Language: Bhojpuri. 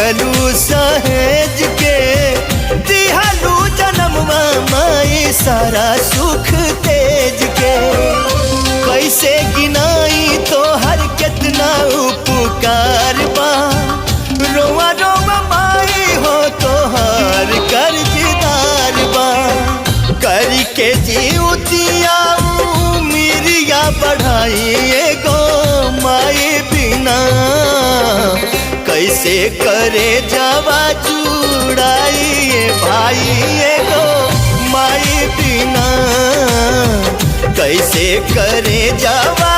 रखलू सहेज के, दिहलू जन्मवा माई सारा सुख तेज के। कैसे गिनाई तो हर कितना उपकार बा, रोवा रोवा माई हो तो हर कर्जदार बा। करी के जीवतिया मिरिया बढ़ाई गो माई बिना, कैसे करे जावा जुड़ाई भाई गो माई बिना, कैसे करे जावा।